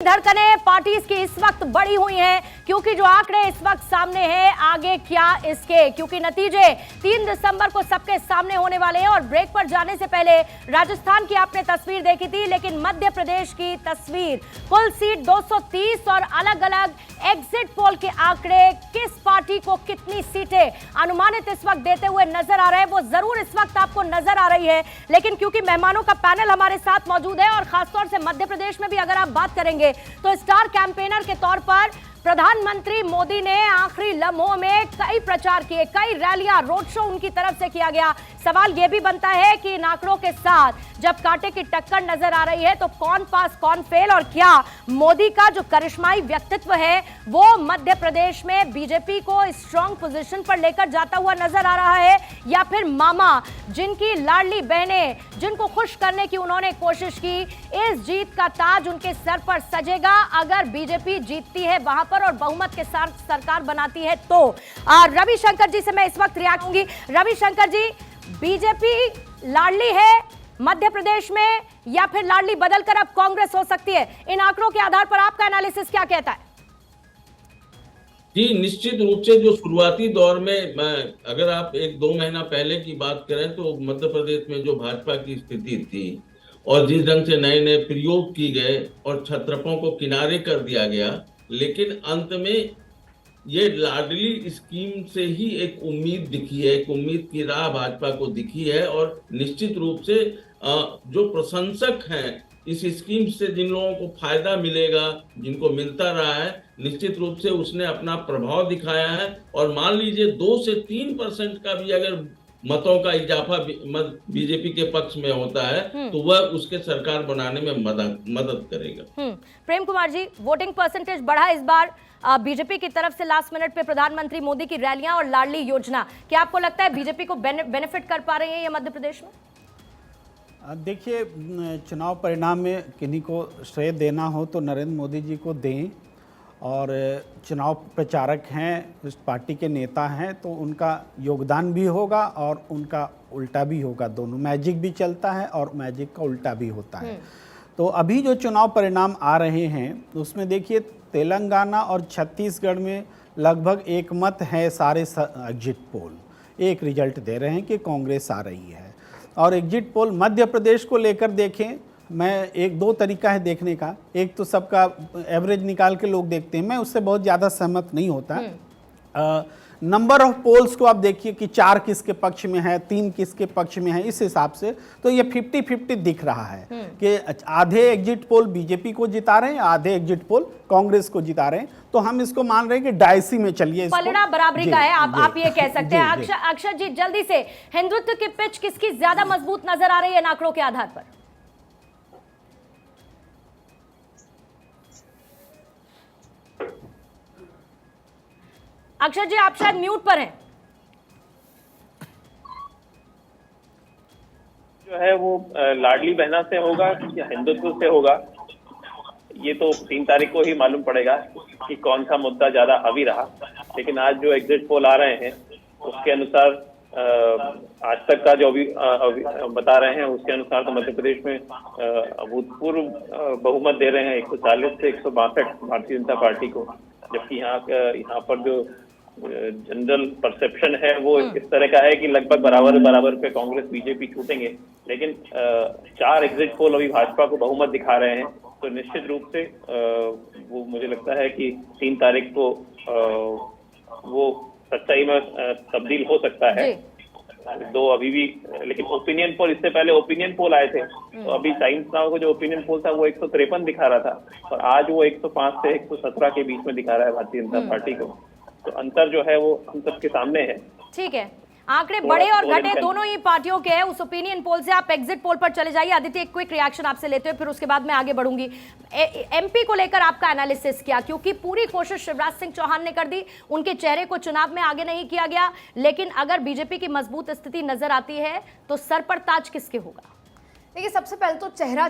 धड़कनें parties की इस वक्त बढ़ी हुई हैं क्योंकि जो आंकड़े इस वक्त सामने हैं आगे क्या इसके, क्योंकि नतीजे 3 दिसंबर को सबके सामने होने वाले हैं। और ब्रेक पर जाने से पहले राजस्थान की आपने तस्वीर देखी थी, लेकिन मध्य प्रदेश की तस्वीर, कुल सीट 230 और अलग अलग एग्जिट पोल के आंकड़े किस पार्टी को कितनी सीटें अनुमानित इस वक्त देते हुए नजर आ रहे हैं वो जरूर इस वक्त आपको नजर आ रही है। लेकिन क्योंकि मेहमानों का पैनल हमारे साथ मौजूद है और खासतौर से मध्य प्रदेश में भी अगर आप बात करेंगे तो स्टार कैंपेनर के तौर पर प्रधानमंत्री मोदी ने आखिरी लम्हों में कई प्रचार किए, कई रैलियां, रोड शो उनकी तरफ से किया गया। सवाल यह भी बनता है कि इन आंकड़ों के साथ जब कांटे की टक्कर नजर आ रही है तो कौन पास कौन फेल, और क्या मोदी का जो करिश्माई व्यक्तित्व है वो मध्य प्रदेश में बीजेपी को स्ट्रांग पोजीशन पर लेकर जाता हुआ नजर आ रहा है, या फिर मामा जिनकी लाडली बहनें, जिनको खुश करने की उन्होंने कोशिश की, इस जीत का ताज उनके सर पर सजेगा अगर बीजेपी जीतती है वहां पर और बहुमत के साथ सरकार बनाती है तो। रविशंकर जी से मैं इस वक्त रिएक्ट करूंगी। रविशंकर जी, बीजेपी लाडली है मध्य प्रदेश में या फिर लाडली बदलकर अब कांग्रेस हो सकती है? इन आंकड़ों के आधार पर आपका एनालिसिस क्या कहता है? जी, निश्चित रूप से जो शुरुआती दौर में अगर आप 1-2 महीना पहले की बात करें तो मध्य प्रदेश में जो भाजपा की स्थिति थी और जिस ढंग से नए नए प्रयोग किए गए और छत्रपों को किनारे कर दिया गया, लेकिन अंत में ये लाडली स्कीम से ही एक उम्मीद दिखी है, एक उम्मीद की राह भाजपा को दिखी है। और निश्चित रूप से जो प्रशंसक हैं इस स्कीम से, जिन लोगों को फायदा मिलेगा, जिनको मिलता रहा है, निश्चित रूप से उसने अपना प्रभाव दिखाया है। और मान लीजिए 2 से 3% का भी अगर मतों का इजाफा बीजेपी के पक्ष में होता है तो वह उसके सरकार बनाने में मदद करेगा। प्रेम कुमार जी, वोटिंग परसेंटेज बढ़ा इस बार बीजेपी की तरफ से लास्ट मिनट पे प्रधानमंत्री मोदी की रैलियां और लाडली योजना, क्या आपको लगता है बीजेपी को बेनिफिट कर पा रही है ये मध्य प्रदेश में? देखिए, चुनाव परिणाम में किन्हीं को श्रेय देना हो तो नरेंद्र मोदी जी को दें, और चुनाव प्रचारक हैं, उस पार्टी के नेता हैं, तो उनका योगदान भी होगा और उनका उल्टा भी होगा। दोनों मैजिक भी चलता है और मैजिक का उल्टा भी होता है। तो अभी जो चुनाव परिणाम आ रहे हैं उसमें देखिए, तेलंगाना और छत्तीसगढ़ में लगभग एक मत है, सारे एग्जिट पोल एक रिजल्ट दे रहे हैं कि कांग्रेस आ रही है। और एग्जिट पोल मध्य प्रदेश को लेकर देखें, मैं 1-2 तरीका है देखने का। एक तो सबका एवरेज निकाल के लोग देखते हैं, मैं उससे बहुत ज़्यादा सहमत नहीं होता। नंबर ऑफ पोल्स को आप देखिए कि 4 किसके पक्ष में है, 3 किसके पक्ष में है, इस हिसाब से तो ये 50-50 दिख रहा है कि आधे एग्जिट पोल बीजेपी को जिता रहे हैं, आधे एग्जिट पोल कांग्रेस को जिता रहे हैं। तो हम इसको मान रहे हैं कि डायसी में चलिए, पलड़ा बराबरी का है, आप ये कह सकते हैं। अक्षर जी, जल्दी से हिंदुत्व की पिच किसकी ज्यादा मजबूत नजर आ रही है आंकड़ों के आधार पर? अक्षर जी, आप शायद म्यूट पर हैं। जो है वो लाडली बहना से होगा या हिंदुत्व से होगा, ये तो 3 तारीख को ही मालूम पड़ेगा कि कौन सा मुद्दा ज्यादा हावी रहा। लेकिन आज जो एग्जिट पोल आ रहे हैं उसके अनुसार, आज तक का जो अभी बता रहे हैं उसके अनुसार तो मध्य प्रदेश में अभूतपूर्व बहुमत दे रहे हैं, 140 से 162 भारतीय जनता पार्टी को। जबकि यहाँ पर जो जनरल परसेप्शन है वो इस तरह का है कि लगभग बराबर पे कांग्रेस बीजेपी छूटेंगे। लेकिन 4 एग्जिट पोल अभी भाजपा को बहुमत दिखा रहे हैं, तो निश्चित रूप से वो मुझे लगता है कि 3 तारीख को वो सच्चाई में तब्दील हो सकता है। 2 अभी भी, लेकिन ओपिनियन पोल, इससे पहले ओपिनियन पोल आए थे तो अभी टाइम्स नाउ का जो ओपिनियन पोल था वो 153 दिखा रहा था और आज वो 105 से 117 के बीच में दिखा रहा है भारतीय जनता पार्टी को। तो अंतर जो है वो हम सबके सामने है। ठीक है, आंकड़े बड़े और घटे दोनों ही पार्टियों के हैं। उस ओपिनियन पोल से आप एग्जिट पोल पर चले जाइए। आदित्य, एक क्विक रिएक्शन आपसे लेते हुए फिर उसके बाद मैं आगे बढ़ूंगी। एमपी को लेकर आपका एनालिसिस क्या? क्योंकि पूरी कोशिश शिवराज सिंह चौहान ने कर दी, उनके चेहरे को चुनाव में आगे नहीं किया गया, लेकिन अगर बीजेपी की मजबूत स्थिति नजर आती है तो सर पर ताज किसके होगा? देखिए, सबसे पहले तो चेहरा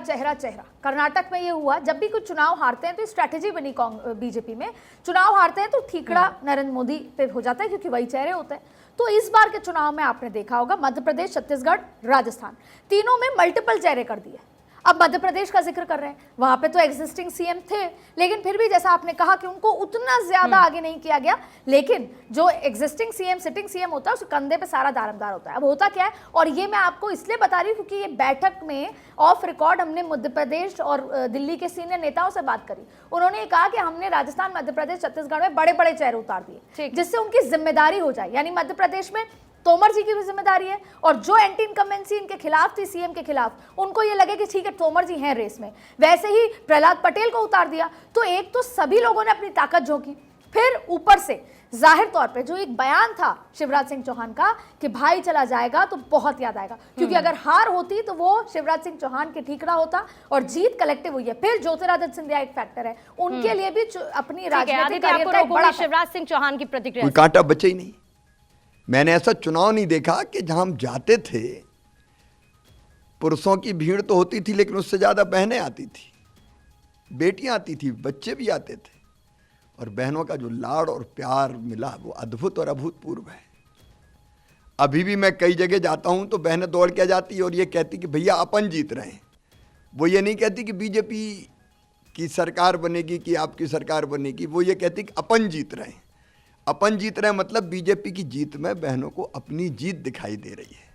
कर्नाटक में ये हुआ, जब भी कुछ चुनाव हारते हैं तो स्ट्रैटेजी बनी बीजेपी में, चुनाव हारते हैं तो ठीकरा नरेंद्र मोदी पे हो जाता है क्योंकि वही चेहरे होते हैं। तो इस बार के चुनाव में आपने देखा होगा मध्य प्रदेश, छत्तीसगढ़, राजस्थान, तीनों में मल्टीपल चेहरे कर दिए। अब मध्य प्रदेश का जिक्र कर रहे हैं, वहां पे तो एग्जिस्टिंग सीएम थे, लेकिन फिर भी जैसा आपने कहा कि उनको उतना ज्यादा आगे नहीं किया गया। लेकिन जो एग्जिस्टिंग सीएम, सिटिंग सीएम होता है, उसके कंधे पे सारा दारोमदार होता है। अब होता क्या है, और ये मैं आपको इसलिए बता रही हूँ क्योंकि ये बैठक में ऑफ रिकॉर्ड हमने मध्य प्रदेश और दिल्ली के सीनियर नेताओं से बात करी। उन्होंने कहा कि हमने राजस्थान, मध्य प्रदेश, छत्तीसगढ़ में बड़े बड़े चेहरे उतार दिए, जिससे उनकी जिम्मेदारी हो जाए। यानी मध्य प्रदेश में तोमर जी की भी जिम्मेदारी है, और जो एंटी इनकम्बेंसी इनके खिलाफ थी सीएम के खिलाफ, उनको ये लगे कि ठीक है तोमर जी हैं रेस में। वैसे ही प्रहलाद पटेल को उतार दिया। तो एक तो सभी लोगों ने अपनी ताकत झोंकी, फिर ऊपर से जाहिर तौर पे जो एक बयान था शिवराज सिंह चौहान का कि भाई चला जाएगा तो बहुत याद आएगा, क्योंकि अगर हार होती तो वो शिवराज सिंह चौहान के ठीकरा होता, और जीत कलेक्टिव हुई है। फिर ज्योतिरादित्य सिंधिया एक फैक्टर है, उनके लिए भी अपनी राजनीतिक करियर का एक बड़ा शिवराज सिंह चौहान की प्रतिक्रिया। कोई कांटा बचे ही नहीं। मैंने ऐसा चुनाव नहीं देखा कि जहां हम जाते थे पुरुषों की भीड़ तो होती थी, लेकिन उससे ज्यादा बहनें आती थी, बेटियां आती थी, बच्चे भी आते थे, और बहनों का जो लाड़ और प्यार मिला वो अद्भुत और अभूतपूर्व है। अभी भी मैं कई जगह जाता हूं तो बहनें दौड़ के जाती है और ये कहती कि भैया अपन जीत रहे हैं। वो ये नहीं कहती कि बीजेपी की सरकार बनेगी कि आपकी सरकार बनेगी, वो ये कहती कि अपन जीत रहे हैं। अपन जीत रहे हैं मतलब बीजेपी की जीत में बहनों को अपनी जीत दिखाई दे रही है,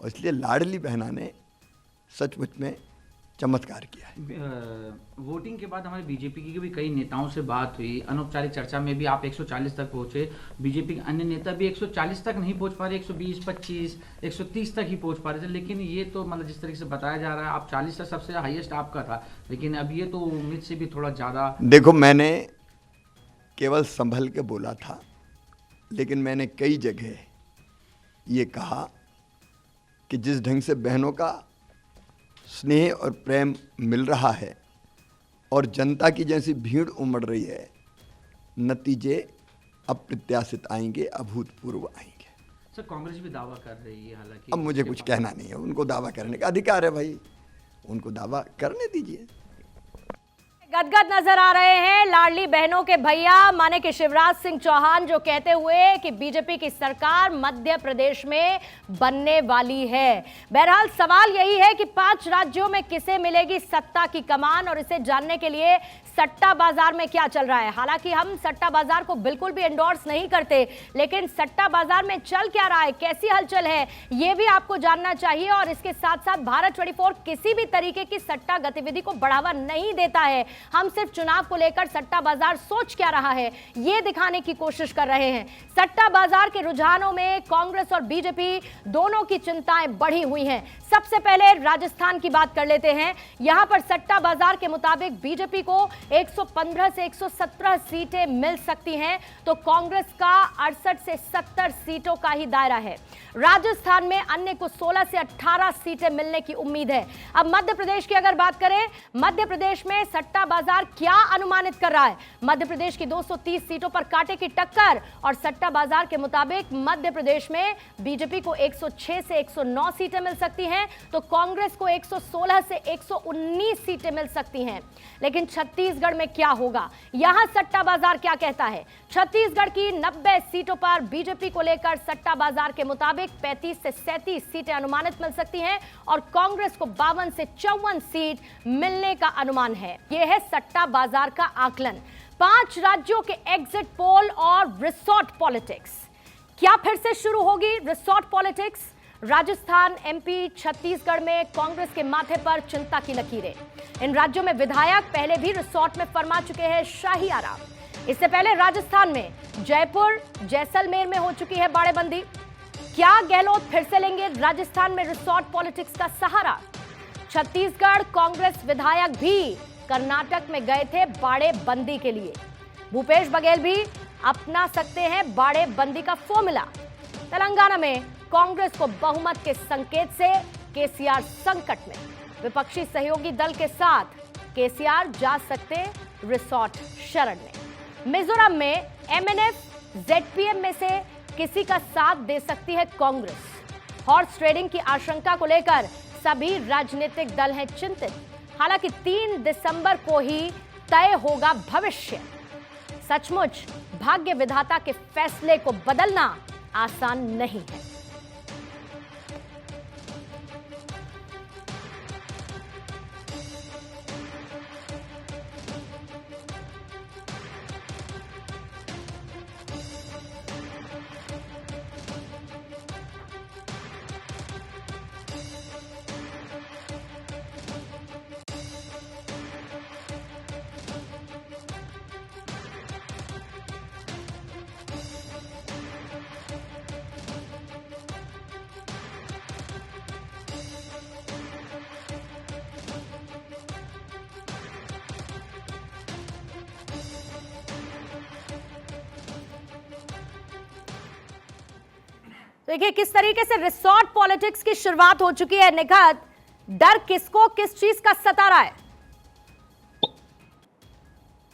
और इसलिए लाडली बहना ने सचमुच में चमत्कार किया है। वोटिंग के बाद हमारे बीजेपी की भी कई नेताओं से बात हुई, अनौपचारिक चर्चा में भी आप 140 तक पहुंचे। बीजेपी के अन्य नेता भी 140 तक नहीं पहुंच पा रहे, 120, 25, 130 तक ही पहुंच पा रहे थे। लेकिन ये तो मतलब जिस तरीके से बताया जा रहा है, आप 40 तक सबसे हाईएस्ट आपका था, लेकिन अब ये तो उम्मीद से भी थोड़ा ज़्यादा। देखो, मैंने केवल संभल के बोला था, लेकिन मैंने कई जगह ये कहा कि जिस ढंग से बहनों का स्नेह और प्रेम मिल रहा है और जनता की जैसी भीड़ उमड़ रही है, नतीजे अप्रत्याशित आएंगे, अभूतपूर्व आएंगे। सर, कांग्रेस भी दावा कर रही है, हालांकि अब मुझे कुछ कहना नहीं है, उनको दावा करने का अधिकार है भाई, उनको दावा करने दीजिए। गदगद नजर आ रहे हैं लाडली बहनों के भैया माने कि शिवराज सिंह चौहान, जो कहते हुए कि बीजेपी की सरकार मध्य प्रदेश में बनने वाली है। बहरहाल सवाल यही है कि 5 राज्यों में किसे मिलेगी सत्ता की कमान, और इसे जानने के लिए सट्टा बाजार में क्या चल रहा है। हालांकि हम सट्टा बाजार को बिल्कुल भी एंडोर्स नहीं करते, लेकिन सट्टा बाजार में चल क्या रहा है, कैसी हलचल है, ये भी आपको जानना चाहिए। और इसके साथ साथ भारत 24 किसी भी तरीके की सट्टा गतिविधि को बढ़ावा नहीं देता है। हम सिर्फ चुनाव को लेकर सट्टा बाजार सोच क्या रहा है ये दिखाने की कोशिश कर रहे हैं। सट्टा बाजार के रुझानों में कांग्रेस और बीजेपी दोनों की चिंताएं बढ़ी हुई हैं। सबसे पहले राजस्थान की बात कर लेते हैं। यहां पर सट्टा बाजार के मुताबिक बीजेपी को 115 से 117 सीटें मिल सकती हैं, तो कांग्रेस का 68 से 70 सीटों का ही दायरा है। राजस्थान में अन्य को 16 से 18 सीटें मिलने की उम्मीद है। अब मध्य प्रदेश की अगर बात करें, मध्य प्रदेश में सट्टा बाजार क्या अनुमानित कर रहा है। मध्य प्रदेश की 230 सीटों पर कांटे की टक्कर, और सट्टा बाजार के मुताबिक मध्य प्रदेश में बीजेपी को 106 से 109 सीटें मिल सकती हैं, तो कांग्रेस को 116 से 119 सीटें मिल सकती हैं। लेकिन छत्तीसगढ़ में क्या होगा, यहां सट्टा बाजार क्या कहता है। छत्तीसगढ़ की 90 सीटों पर बीजेपी को लेकर सट्टा बाजार के मुताबिक 35 से 37 सीटें अनुमानित मिल सकती हैं, और कांग्रेस को 52 से 54 सीट मिलने का अनुमान है। यह है सट्टा बाजार का आकलन। 5 राज्यों के एग्जिट पोल और रिसोर्ट पॉलिटिक्स। क्या फिर से शुरू होगी resort politics? Rajasthan, MP, Chhattisgarh में कांग्रेस के माथे पर चिंता की लकीरें। इन राज्यों में विधायक पहले भी रिसोर्ट में फरमा चुके हैं शाही आराम। इससे पहले राजस्थान में जयपुर, जैसलमेर में हो चुकी है बाड़ेबंदी। क्या गहलोत फिर से लेंगे राजस्थान में रिसोर्ट पॉलिटिक्स का सहारा? छत्तीसगढ़ कांग्रेस विधायक भी कर्नाटक में गए थे बाड़ेबंदी के लिए। भूपेश बघेल भी अपना सकते हैं बाड़ेबंदी का फॉर्मूला। तेलंगाना में कांग्रेस को बहुमत के संकेत से केसीआर संकट में। विपक्षी सहयोगी दल के साथ केसीआर जा सकते रिसोर्ट शरण में। मिजोरम में एमएनएफ, जेडपीएम में से किसी का साथ दे सकती है कांग्रेस। हॉर्स ट्रेडिंग की आशंका को लेकर सभी राजनीतिक दल हैं चिंतित। हालांकि 3 दिसंबर को ही तय होगा भविष्य। सचमुच भाग्य विधाता के फैसले को बदलना आसान नहीं है। देखिए किस तरीके से रिसोर्ट पॉलिटिक्स की शुरुआत हो चुकी है। निखत, डर किसको किस चीज का सता रहा है?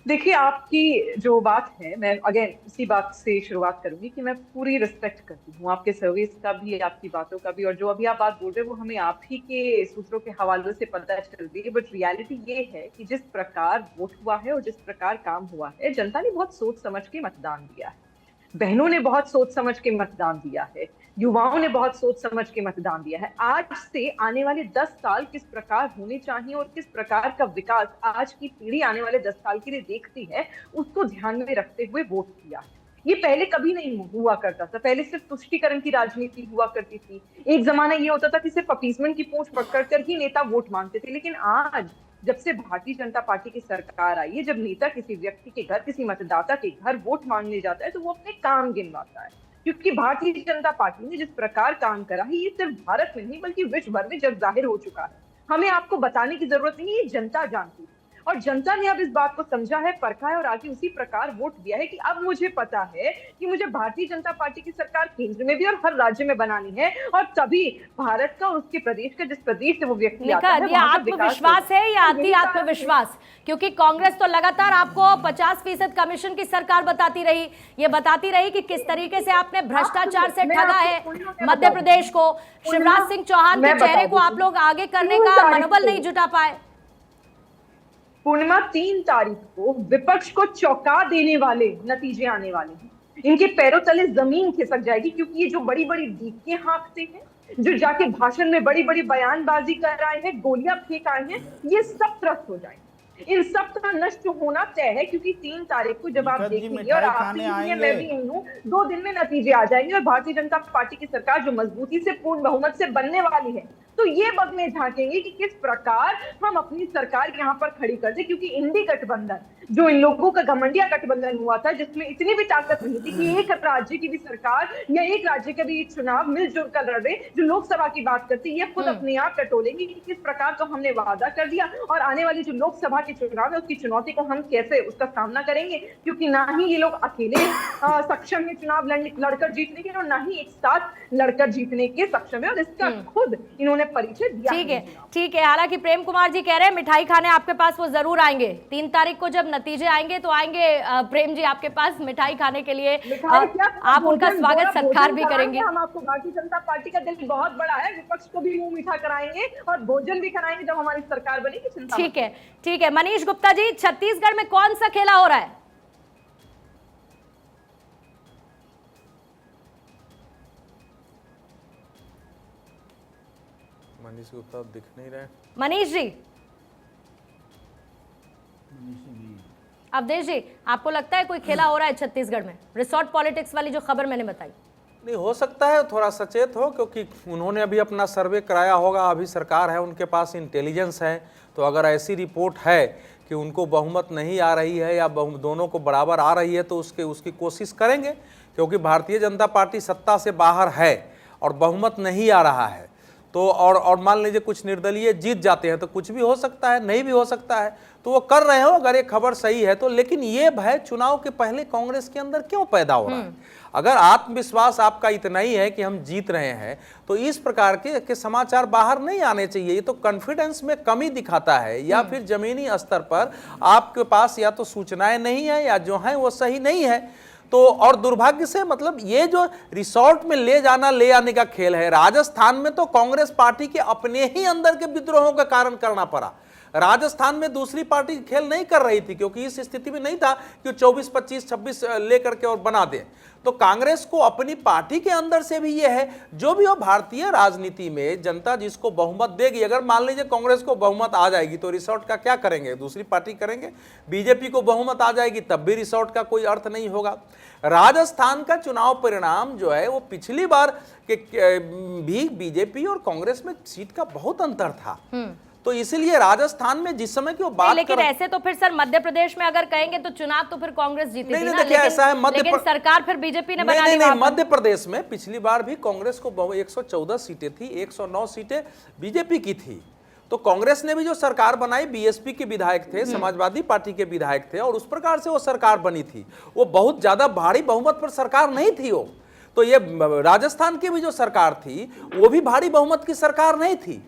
देखिए, आपकी जो बात है, मैं अगेन इसी बात से शुरुआत करूंगी कि मैं पूरी रिस्पेक्ट करती हूँ आपके सर्विस का भी, आपकी बातों का भी, और जो अभी आप बात बोल रहे हैं वो हमें आप ही के सूत्रों के हवाले से पता चल रही है। बट रियलिटी ये है कि जिस प्रकार वोट हुआ है और जिस प्रकार काम हुआ है, जनता ने बहुत सोच समझ के मतदान दिया है। बहनों ने बहुत सोच समझ के मतदान दिया है, युवाओं ने बहुत सोच समझ के मतदान दिया है। आज से आने वाले 10 साल किस प्रकार होने चाहिए और किस प्रकार का विकास आज की पीढ़ी आने वाले 10 साल के लिए देखती है, उसको ध्यान में रखते हुए वोट किया है। ये पहले कभी नहीं हुआ करता था। पहले सिर्फ तुष्टीकरण की राजनीति हुआ करती थी। एक जमाना ये होता था कि सिर्फ अपीसमेंट की पोस्ट पकड़ कर ही नेता वोट मांगते थे। लेकिन आज जब से भारतीय जनता पार्टी की सरकार आई है, जब नेता किसी व्यक्ति के घर, किसी मतदाता के घर वोट मांगने जाता है तो वो अपने काम गिनवाता है। क्योंकि भारतीय जनता पार्टी ने जिस प्रकार काम करा है, ये सिर्फ भारत में नहीं बल्कि विश्व भर में जग जाहिर हो चुका है। हमें आपको बताने की जरूरत नहीं है, ये जनता जानती है। और जनता ने अब इस बात को समझा है, परखा है और आगे उसी प्रकार वोट दिया है कि अब मुझे पता है कि मुझे भारतीय जनता पार्टी की सरकार केंद्र में भी और हर राज्य में बनानी है, और तभी भारत का और उसके प्रदेश का, जिस प्रदेश से वो व्यक्ति आता है, ये आत्मविश्वास है या अति आत्मविश्वास? क्योंकि कांग्रेस तो लगातार आपको 50% कमीशन की सरकार बताती रही, ये बताती रही कि किस तरीके से आपने भ्रष्टाचार से ठगा है मध्य प्रदेश को। शिवराज सिंह चौहान के चेहरे को आप लोग आगे करने का मनोबल नहीं जुटा पाए। पूर्णिमा, 3 तारीख को विपक्ष को चौंका देने वाले नतीजे आने वाले हैं। इनके पैरों तले जमीन खिसक जाएगी, क्योंकि ये जो बड़ी बड़ी डीकें हाँकते हैं, जो जाके भाषण में बड़ी बड़ी बयानबाजी कर आए हैं, गोलियां फेंक आए हैं, ये सब त्रस्त हो जाएंगे। इन सब का नष्ट होना तय है, क्योंकि 3 तारीख को जब आप देखेंगे और आप मैं भी हूँ, 2 दिन में नतीजे आ जाएंगे और भारतीय जनता पार्टी की सरकार जो मजबूती से पूर्ण बहुमत से बनने वाली है, तो ये वक्त में झांकेंगे कि किस प्रकार हम अपनी सरकार यहाँ पर खड़ी कर दे। क्योंकि इंडी गठबंधन, जो इन लोगों का घमंडिया गठबंधन हुआ था, जिसमें इतनी भी ताकत नहीं थी कि एक राज्य की भी सरकार या एक राज्य का भी चुनाव मिलजुल कर लड़े, जो लोकसभा की बात करती है, खुद अपने आप टटोलेंगे कि किस प्रकार का हमने वादा कर दिया और आने वाली जो लोकसभा के चुनाव है उसकी चुनौती को हम कैसे उसका सामना करेंगे। क्योंकि ना ही ये लोग अकेले सक्षम है चुनाव लड़कर जीतने के, और ना ही एक साथ लड़कर जीतने के सक्षम है, और इसका खुद इन्होंने परिचय दिया। ठीक है। हालांकि प्रेम कुमार जी कह रहे हैं मिठाई खाने आपके पास वो जरूर आएंगे। 3 तारीख को जब नतीजे आएंगे तो आएंगे प्रेम जी आपके पास मिठाई खाने के लिए। आप उनका स्वागत सत्कार भी करेंगे। हम आपको भारतीय जनता पार्टी का दिल बहुत बड़ा है, विपक्ष को भी मुंह मीठा कराएंगे और भोजन भी कराएंगे जब हमारी सरकार बनेगी। चिंता ठीक है। मनीष गुप्ता जी, छत्तीसगढ़ में कौन सा खेला हो रहा है? मनीष गुप्ता दिख नहीं रहे। मनीष जी, अवधेश जी, आपको लगता है कोई खेला हो रहा है छत्तीसगढ़ में? रिसोर्ट पॉलिटिक्स वाली जो खबर मैंने बताई। नहीं, हो सकता है थोड़ा सचेत हो, क्योंकि उन्होंने अभी अपना सर्वे कराया होगा। अभी सरकार है, उनके पास इंटेलिजेंस है, तो अगर ऐसी रिपोर्ट है कि उनको बहुमत नहीं आ रही है या दोनों को बराबर आ रही है तो उसकी कोशिश करेंगे। क्योंकि भारतीय जनता पार्टी सत्ता से बाहर है और बहुमत नहीं आ रहा है, तो और मान लीजिए कुछ निर्दलीय जीत जाते हैं तो कुछ भी हो सकता है, नहीं भी हो सकता है। तो वो कर रहे हो अगर ये खबर सही है तो। लेकिन ये भय चुनाव के पहले कांग्रेस के अंदर क्यों पैदा हो रहा है? अगर आत्मविश्वास आपका इतना ही है कि हम जीत रहे हैं तो इस प्रकार के समाचार बाहर नहीं आने चाहिए। ये तो कॉन्फिडेंस में कमी दिखाता है, या फिर जमीनी स्तर पर आपके पास या तो सूचनाएं नहीं है या जो है वो सही नहीं है। तो और दुर्भाग्य से मतलब ये जो रिसोर्ट में ले जाना ले आने का खेल है, राजस्थान में तो कांग्रेस पार्टी के अपने ही अंदर के विद्रोहों का कारण करना पड़ा। राजस्थान में दूसरी पार्टी खेल नहीं कर रही थी, क्योंकि इस स्थिति में नहीं था कि 24, 25, 26 लेकर के और बना दे। तो कांग्रेस को अपनी पार्टी के अंदर से भी ये है, जो भी हो भारतीय राजनीति में जनता जिसको बहुमत देगी, अगर मान लीजिए कांग्रेस को बहुमत आ जाएगी तो रिसोर्ट का क्या करेंगे? दूसरी पार्टी करेंगे। बीजेपी को बहुमत आ जाएगी तब भी रिसोर्ट का कोई अर्थ नहीं होगा। राजस्थान का चुनाव परिणाम जो है वो पिछली बार भी बीजेपी और कांग्रेस में सीट का बहुत अंतर था। तो इसीलिए राजस्थान में जिस समय की वो बात लेकिन ऐसे तो फिर सर मध्य प्रदेश में अगर कहेंगे तो चुनाव तो फिर कांग्रेस जीतेगी ना। लेकिन ऐसा है लेकिन सरकार फिर बीजेपी ने बना ली। नहीं, मध्य प्रदेश में पिछली बार भी कांग्रेस को 114 सीटें थी, 109 सीटें बीजेपी की थी। तो कांग्रेस ने भी जो सरकार बनाई, बीएसपी के विधायक थे, समाजवादी पार्टी के विधायक थे, और उस प्रकार से वो सरकार बनी थी। वो बहुत ज्यादा भारी बहुमत पर सरकार नहीं थी वो। तो ये राजस्थान की भी जो सरकार थी वो भी भारी बहुमत की सरकार नहीं थी।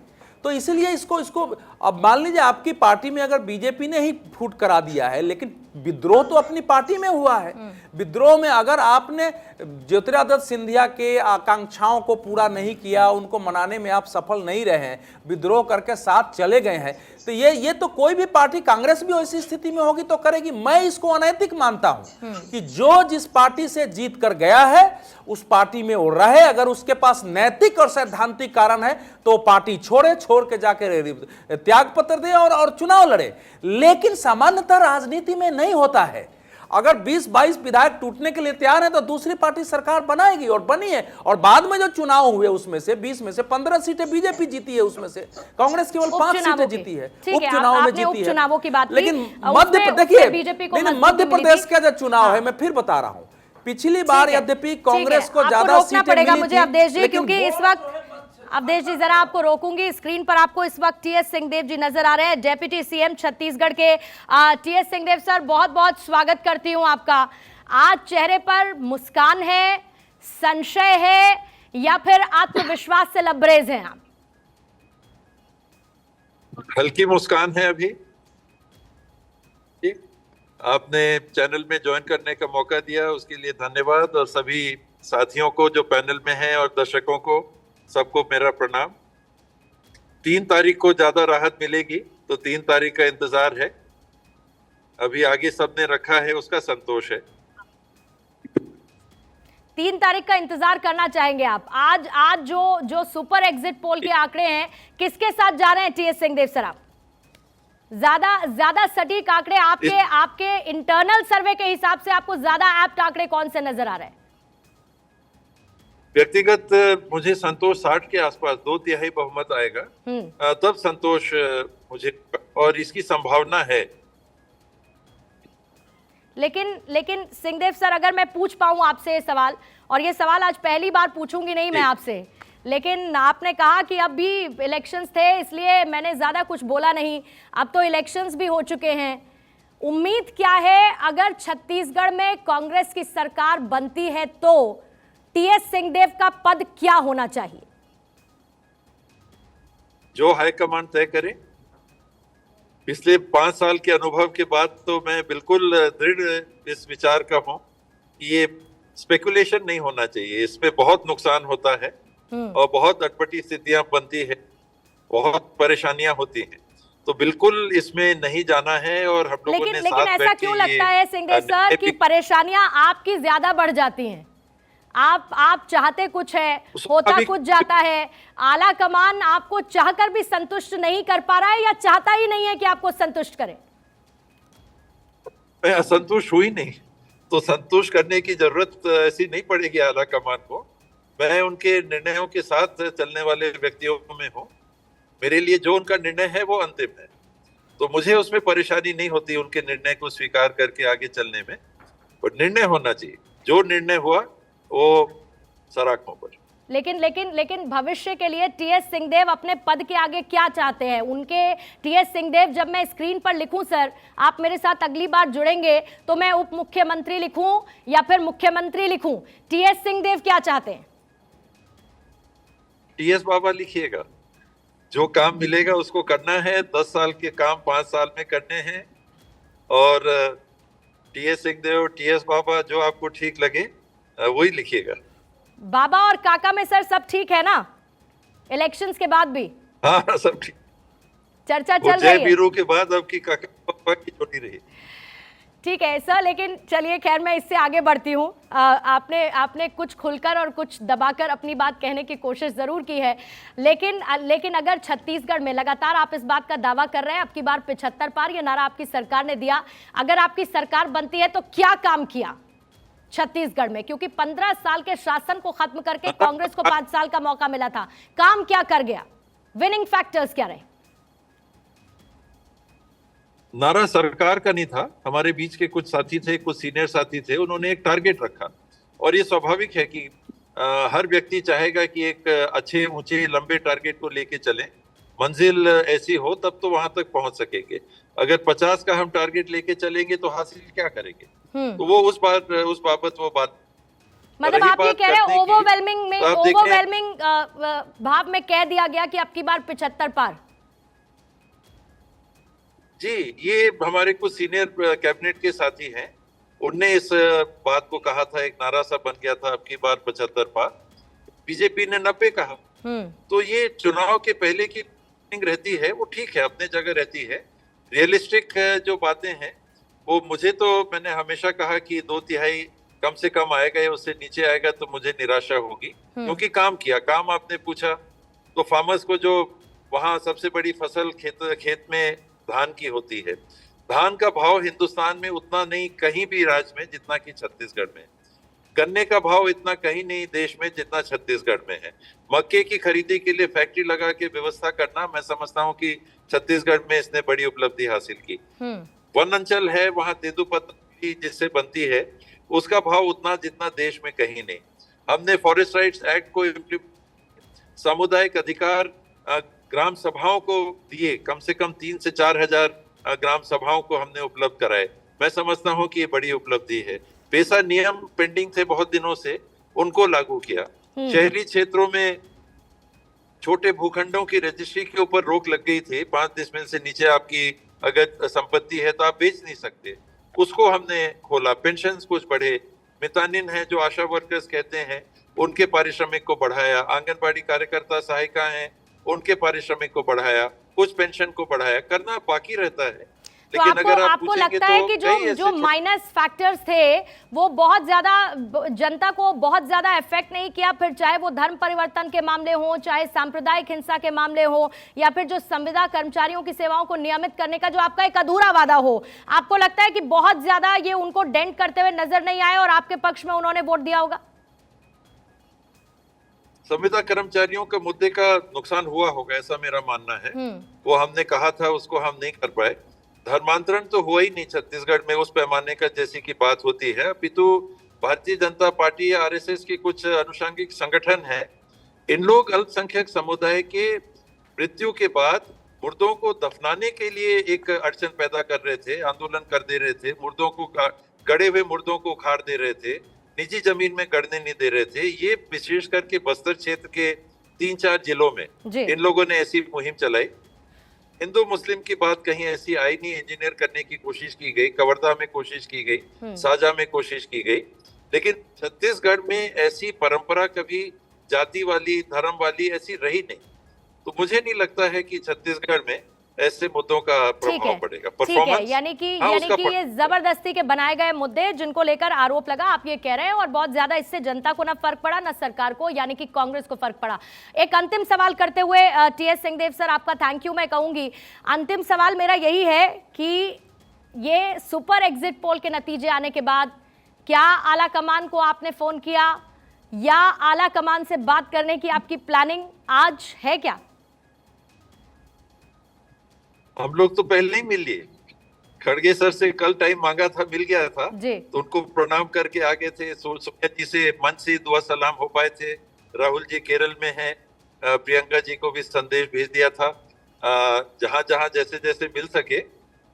तो इसलिए इसको अब मान लीजिए आपकी पार्टी में अगर बीजेपी ने ही फूट करा दिया है, लेकिन विद्रोह तो अपनी पार्टी में हुआ है। विद्रोह में अगर आपने ज्योतिरादित्य सिंधिया के आकांक्षाओं को पूरा नहीं किया, उनको मनाने में आप सफल नहीं रहे हैं, विद्रोह करके साथ चले गए हैं, तो ये तो कोई भी पार्टी, कांग्रेस भी ऐसी स्थिति में होगी तो करेगी। मैं इसको अनैतिक मानता हूं कि जो जिस पार्टी से जीत कर गया है उस पार्टी में वो रहे। अगर उसके पास नैतिक और सैद्धांतिक कारण है तो पार्टी छोड़ के जाकर त्याग पत्र दे और चुनाव लड़े। लेकिन सामान्यतः राजनीति में नहीं होता है। अगर 20-22 विधायक टूटने के लिए तैयार है तो दूसरी पार्टी सरकार बनाएगी, और बनी है। और बाद में जो चुनाव हुए उसमें से 20 में से 15 सीटें बीजेपी जीती है, उसमें से कांग्रेस केवल 5 सीटें जीती है, उपचुनाव में जीती है। लेकिन मध्य प्रदेश का जो चुनाव है, मैं फिर बता रहा हूं, पिछली बार यद्यपि कांग्रेस को ज्यादा सीटें मिली मुझे अवधेश जी, क्योंकि इस वक्त अवधेश जी जरा आपको रोकूंगी। स्क्रीन पर आपको इस वक्त टीएस सिंहदेव जी नजर आ रहे हैं, डेप्यूटी सीएम छत्तीसगढ़ के। टीएस सिंहदेव सर, बहुत बहुत स्वागत करती हूं आपका। आज चेहरे पर मुस्कान है, संशय है, या फिर आत्मविश्वास से लबरेज हैं आप? हल्की मुस्कान है अभी। ठीक, आपने चैनल में ज्वाइन करने का मौका दिया, उसके लिए धन्यवाद। और सभी साथियों को जो पैनल में हैं और दर्शकों को, सबको मेरा प्रणाम। 3 तारीख को ज्यादा राहत मिलेगी, तो 3 तारीख का इंतजार है। अभी आगे सबने रखा है उसका संतोष है। 3 तारीख का इंतजार करना चाहेंगे आप? आज जो सुपर एग्जिट पोल के आंकड़े हैं, किसके साथ जा रहे हैं टीएस सिंहदेव सर आप? ज्यादा सटीक आंकड़े आपके इंटरनल सर्वे के हिसाब से आपको ज्यादा एप्ट आंकड़े कौन से नजर आ रहे हैं? व्यक्तिगत मुझे संतोष 60 के आसपास, 2/3 बहुमत आएगा, तब संतोष मुझे, और इसकी संभावना है। लेकिन सिंहदेव सर, अगर मैं पूछ पाऊं आपसे ये सवाल, और ये सवाल आज पहली बार पूछूंगी नहीं मैं आपसे, लेकिन आपने कहा कि अब भी इलेक्शंस थे इसलिए मैंने ज्यादा कुछ बोला नहीं, अब तो इलेक्शंस भी हो चुके हैं। उम्मीद क्या है, अगर छत्तीसगढ़ में कांग्रेस की सरकार बनती है तो टीएस सिंहदेव का पद क्या होना चाहिए? जो हाईकमान तय करे। पिछले 5 साल के अनुभव के बाद तो मैं बिल्कुल दृढ़ इस विचार का हूं कि ये स्पेकुलेशन नहीं होना चाहिए। इसमें बहुत नुकसान होता है और बहुत अटपटी स्थितियां बनती है, बहुत परेशानियां होती हैं। तो बिल्कुल इसमें नहीं जाना है। और हम लोगों ने लेकिन ऐसा क्यों लगता है सिंहदेव सर कि परेशानियां आपकी ज्यादा बढ़ जाती हैं? आप चाहते कुछ है, होता कुछ जाता है। आला कमान आपको चाहकर भी संतुष्ट नहीं कर पा रहा है, या चाहता ही नहीं है कि आपको संतुष्ट करे? मैं असंतुष्ट हुई नहीं, तो संतुष्ट करने की जरूरत ऐसी नहीं पड़ेगी आला कमान को। मैं उनके निर्णयों के साथ चलने वाले व्यक्तियों में हूँ। मेरे लिए जो उनका निर्णय है वो अंतिम है, तो मुझे उसमें परेशानी नहीं होती उनके निर्णय को स्वीकार करके आगे चलने में। और निर्णय होना चाहिए, जो निर्णय हुआ वो सराखों पर। लेकिन भविष्य के लिए टीएस सिंहदेव अपने पद के आगे क्या चाहते हैं? उनके टीएस सिंहदेव, जब मैं स्क्रीन पर लिखूं सर, आप मेरे साथ अगली बार जुड़ेंगे तो मैं उप मुख्यमंत्री लिखूं या फिर मुख्यमंत्री लिखूं, टीएस सिंहदेव क्या चाहते हैं? टीएस बाबा लिखिएगा। जो काम मिलेगा उसको करना है। 10 साल के काम 5 साल में करने हैं। और टीएस सिंहदेव, टीएस बाबा, जो आपको ठीक लगे वही लिखिएगा। बाबा और काका में सर सब ठीक है ना? इलेक्शंस के बाद भी? हाँ, सब ठीक। चर्चा चल रही है। जय वीरू के बाद अब की काका पापा की छोटी रही। ठीक है सर, लेकिन चलिए खैर मैं इससे आगे बढ़ती हूँ। आपने कुछ खुलकर और कुछ दबाकर अपनी बात कहने की कोशिश जरूर की है, लेकिन अगर छत्तीसगढ़ में लगातार आप इस बात का दावा कर रहे हैं, अब की बार 75 पार ये नारा आपकी सरकार ने दिया, अगर आपकी सरकार बनती है तो क्या काम किया छत्तीसगढ़ में? क्योंकि 15 साल के शासन को खत्म करके कांग्रेस को 5 साल का मौका मिला था, काम क्या कर गया? विनिंग फैक्टर्स क्या रहे? नारा सरकार का नहीं था। हमारे बीच के कुछ साथी थे, कुछ सीनियर साथी थे, उन्होंने एक टारगेट रखा। और ये स्वाभाविक है कि हर व्यक्ति चाहेगा कि एक अच्छे ऊंचे लंबे टारगेट को लेके चले। मंजिल ऐसी हो तब तो वहां तक पहुंच सकेंगे। अगर 50 का हम टारगेट लेके चलेंगे तो हासिल क्या करेंगे? तो वो उस बाबत वो बात मतलब आप ये कह रहे हैं ओवरवेलमिंग में, आप देखें- ओवरवेलमिंग भाव में कह दिया गया कि अब की बार 75 पार। जी, ये हमारे कुछ सीनियर कैबिनेट के साथी हैं, उनने इस बात को कहा था, एक नारा सा बन गया था अब की बार 75 पार, बीजेपी ने 90 कहा। तो ये चुनाव के पहले की प्लानिंग रहती है, वो ठीक है, अपने जगह रहती है। रियलिस्टिक जो बातें हैं वो मुझे तो, मैंने हमेशा कहा कि 2/3 कम से कम आएगा या उससे नीचे आएगा तो मुझे निराशा होगी, क्योंकि काम किया। काम आपने पूछा तो फार्मर्स को, जो वहाँ सबसे बड़ी फसल खेत में धान की होती है, धान का भाव हिंदुस्तान में उतना नहीं कहीं भी राज्य में जितना कि छत्तीसगढ़ में। गन्ने का भाव इतना कहीं नहीं देश में जितना छत्तीसगढ़ में है। मक्के की खरीदी के लिए फैक्ट्री लगा के व्यवस्था करना, मैं समझता हूँ कि छत्तीसगढ़ में इसने बड़ी उपलब्धि हासिल की। वन अंचल है, वहाँ तेंदूपत्ता जिससे बनती है, उसका भाव उतना जितना देश में कहीं नहीं। हमने फॉरेस्ट राइट्स एक्ट को सामुदायिक अधिकार ग्राम सभाओं को दिए, कम से कम 3 से 4 हजार ग्राम सभाओं को हमने उपलब्ध कराए। मैं समझता हूँ कि ये बड़ी उपलब्धि है। पेशा नियम पेंडिंग थे बहुत दिनों से, उनको लागू किया। शहरी क्षेत्रों में छोटे भूखंडों की रजिस्ट्री के ऊपर रोक लग गई थी, 5 डिसमिल से नीचे आपकी अगर संपत्ति है तो आप बेच नहीं सकते, उसको हमने खोला। पेंशन कुछ बढ़े, मितानिन है जो आशा वर्कर्स कहते हैं, उनके पारिश्रमिक को बढ़ाया। आंगनबाड़ी कार्यकर्ता सहायिका हैं, उनके पारिश्रमिक को बढ़ाया। कुछ पेंशन को बढ़ाया। करना बाकी रहता है। तो आपको लगता है कि जो माइनस फैक्टर्स थे वो बहुत ज्यादा जनता को बहुत ज्यादा इफेक्ट नहीं किया, फिर चाहे वो धर्म परिवर्तन के मामले हो, चाहे सांप्रदायिक हिंसा के मामले हो, या फिर जो संविदा कर्मचारियों की सेवाओं को नियमित करने का जो आपका एक अधूरा वादा हो, आपको लगता है कि बहुत ज्यादा ये उनको डेंट करते हुए नजर नहीं आए और आपके पक्ष में उन्होंने वोट दिया होगा? संविदा कर्मचारियों के मुद्दे का नुकसान हुआ होगा, ऐसा मेरा मानना है। वो हमने कहा था, उसको हम नहीं कर पाए। धर्मांतरण तो हुआ ही नहीं छत्तीसगढ़ में उस पैमाने का जैसी की बात होती है। अपितु भारतीय जनता पार्टी या आरएसएस की कुछ अनुषंगिक संगठन है, इन लोग अल्पसंख्यक समुदाय के मृत्यु के बाद मुर्दों को दफनाने के लिए एक अड़चन पैदा कर रहे थे, आंदोलन कर दे रहे थे, मुर्दों को गड़े हुए मुर्दों को उखाड़ दे रहे थे, निजी जमीन में गड़ने नहीं दे रहे थे। ये विशेष करके बस्तर क्षेत्र के 3-4 जिलों में इन लोगों ने ऐसी मुहिम चलाई। हिंदू मुस्लिम की बात कहीं ऐसी आई नहीं। इंजीनियर करने की कोशिश की गई, कवर्धा में कोशिश की गई, साजा में कोशिश की गई, लेकिन छत्तीसगढ़ में ऐसी परंपरा कभी जाति वाली, धर्म वाली ऐसी रही नहीं। तो मुझे नहीं लगता है कि छत्तीसगढ़ में ऐसे मुद्दों का प्रभाव पड़ेगा। ठीक है, यानी कि ये जबरदस्ती के बनाए गए मुद्दे जिनको लेकर आरोप लगा, आप ये कह रहे हैं, और बहुत ज्यादा इससे जनता को ना फर्क पड़ा ना सरकार को, यानी कि कांग्रेस को फर्क पड़ा। एक अंतिम सवाल करते हुए टीएस सिंहदेव सर, आपका थैंक यू मैं कहूंगी। अंतिम सवाल मेरा यही है कि ये सुपर एग्जिट पोल के नतीजे आने के बाद क्या आला कमान को आपने फोन किया या आला कमान से बात करने की आपकी प्लानिंग आज है क्या? हम लोग तो पहले ही मिल लिए। खड़गे सर से कल टाइम मांगा था, मिल गया था, तो उनको प्रणाम करके आ गए थे। सोनिया जी से मंच से दुआ सलाम हो पाए थे। राहुल जी केरल में हैं, प्रियंका जी को भी संदेश भेज दिया था। जहां जहां जैसे जैसे मिल सके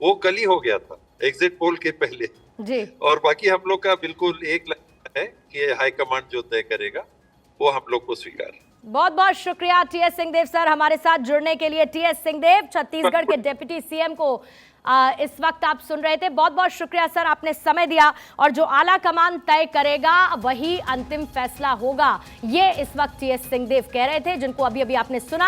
वो कल ही हो गया था एग्जिट पोल के पहले जी। और बाकी हम लोग का बिल्कुल एक है कि हाईकमांड जो तय करेगा वो हम लोग को स्वीकार। बहुत बहुत शुक्रिया टीएस सिंहदेव सर हमारे साथ जुड़ने के लिए। टीएस सिंहदेव छत्तीसगढ़ के डिप्टी सीएम को इस वक्त आप सुन रहे थे। बहुत बहुत शुक्रिया सर, आपने समय दिया, और जो आला कमान तय करेगा वही अंतिम फैसला होगा, ये इस वक्त टीएस सिंहदेव कह रहे थे, जिनको अभी अभी आपने सुना।